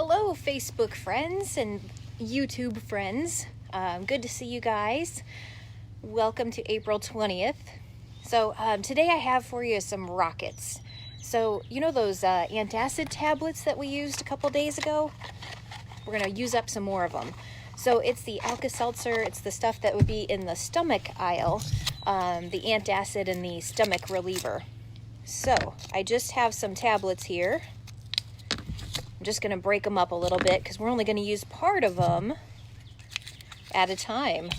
Hello, Facebook friends and YouTube friends. Good to see you guys. Welcome to April 20th. So today I have for you some rockets. So you know those antacid tablets that we used a couple days ago? We're going to use up some more of them. So it's the Alka-Seltzer, it's the stuff that would be in the stomach aisle, the antacid and the stomach reliever. So I just have some tablets here. I'm just going to break them up a little bit because we're only going to use part of them at a time.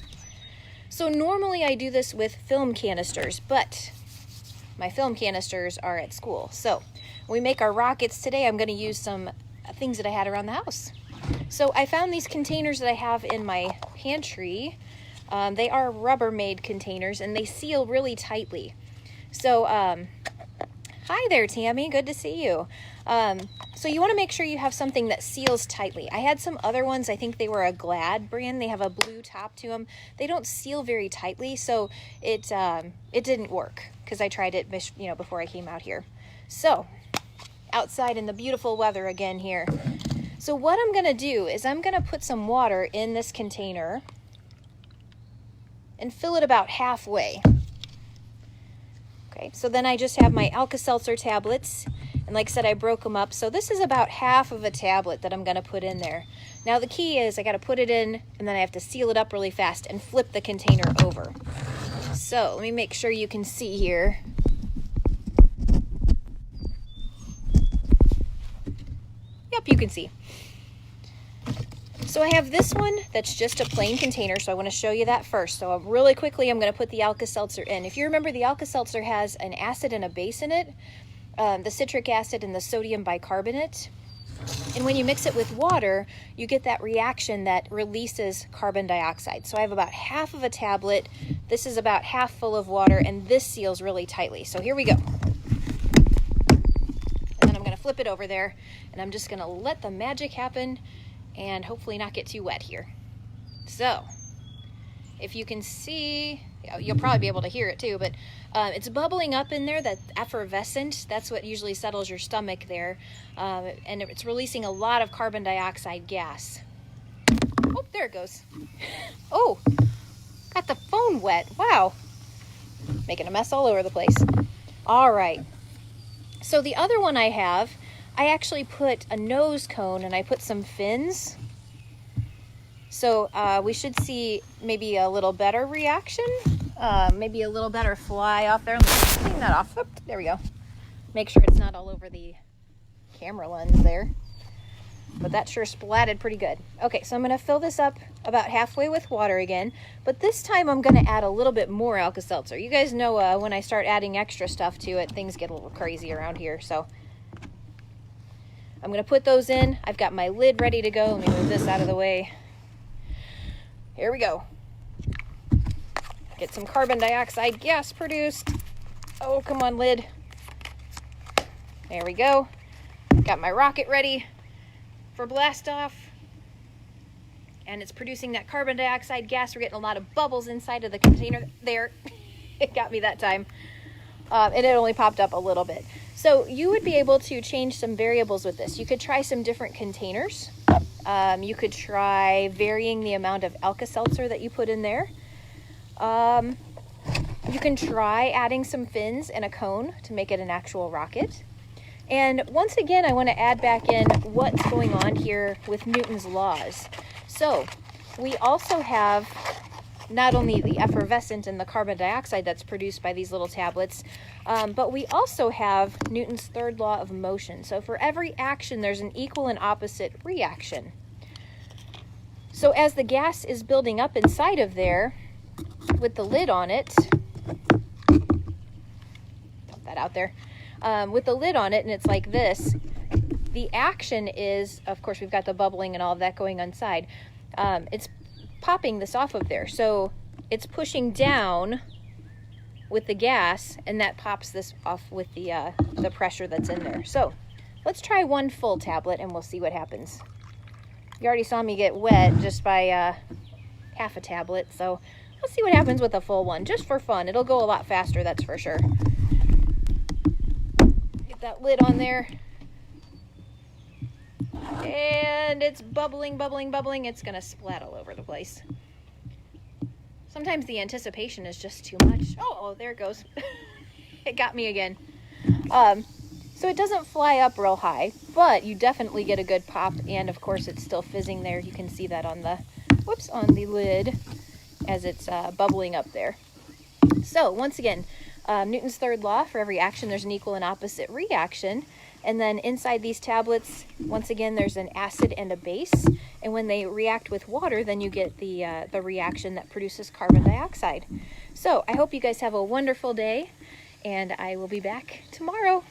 So normally I do this with film canisters, but my film canisters are at school. So when we make our rockets today, I'm going to use some things that I had around the house. So I found these containers that I have in my pantry. They are Rubbermaid containers and they seal really tightly. So hi there, Tammy. Good to see you. So you want to make sure you have something that seals tightly. I had some other ones. I think they were a Glad brand. They have a blue top to them. They don't seal very tightly, so it didn't work because I tried it, before I came out here. So outside in the beautiful weather again here. So what I'm going to do is I'm going to put some water in this container and fill it about halfway. Okay, so then I just have my Alka-Seltzer tablets. And like I said, I broke them up. So this is about half of a tablet that I'm going to put in there. Now the key is I got to put it in and then I have to seal it up really fast and flip the container over. So let me make sure you can see here. Yep, you can see. So I have this one that's just a plain container, so I want to show you that first. So really quickly, I'm going to put the Alka-Seltzer in. If you remember, the Alka-Seltzer has an acid and a base in it, the citric acid and the sodium bicarbonate. And when you mix it with water, you get that reaction that releases carbon dioxide. So I have about half of a tablet. This is about half full of water, and this seals really tightly. So here we go. And then I'm going to flip it over there, and I'm just going to let the magic happen and hopefully not get too wet here. So if you can see, you'll probably be able to hear it too, but it's bubbling up in there, that effervescent. That's what usually settles your stomach there. And it's releasing a lot of carbon dioxide gas. Oh, there it goes. Oh, got the phone wet. Wow. Making a mess all over the place. All right. So the other one I have, I actually put a nose cone and I put some fins. So we should see maybe a little better reaction, maybe a little better fly off there. Let me clean that off. Oh, there we go. Make sure it's not all over the camera lens there. But that sure splatted pretty good. Okay, so I'm going to fill this up about halfway with water again. But this time I'm going to add a little bit more Alka-Seltzer. You guys know when I start adding extra stuff to it, things get a little crazy around here. So I'm going to put those in. I've got my lid ready to go. Let me move this out of the way. Here we go. Get some carbon dioxide gas produced. Oh, come on, lid. There we go. Got my rocket ready for blast off. And it's producing that carbon dioxide gas. We're getting a lot of bubbles inside of the container there. It got me that time. And it only popped up a little bit. So you would be able to change some variables with this. You could try some different containers. You could try varying the amount of Alka-Seltzer that you put in there. You can try adding some fins and a cone to make it an actual rocket. And once again, I want to add back in what's going on here with Newton's laws. So we also have not only the effervescent and the carbon dioxide that's produced by these little tablets, but we also have Newton's third law of motion. So for every action, there's an equal and opposite reaction. So as the gas is building up inside of there, with the lid on it, dump that out there, with the lid on it, and it's like this, the action is, of course, we've got the bubbling and all of that going inside. It's popping this off of there. So it's pushing down with the gas, and that pops this off with the pressure that's in there. So let's try one full tablet and we'll see what happens. You already saw me get wet just by half a tablet, so let's see what happens with a full one, just for fun. It'll go a lot faster, that's for sure. Get that lid on there. And and it's bubbling, bubbling, bubbling. It's gonna splat all over the place. Sometimes the anticipation is just too much. Oh, there it goes. It got me again. So it doesn't fly up real high, but you definitely get a good pop, and of course it's still fizzing there. You can see that on the, on the lid as it's bubbling up there. So once again, Newton's third law, for every action there's an equal and opposite reaction. And then inside these tablets, once again, there's an acid and a base. And when they react with water, then you get the reaction that produces carbon dioxide. So I hope you guys have a wonderful day, and I will be back tomorrow.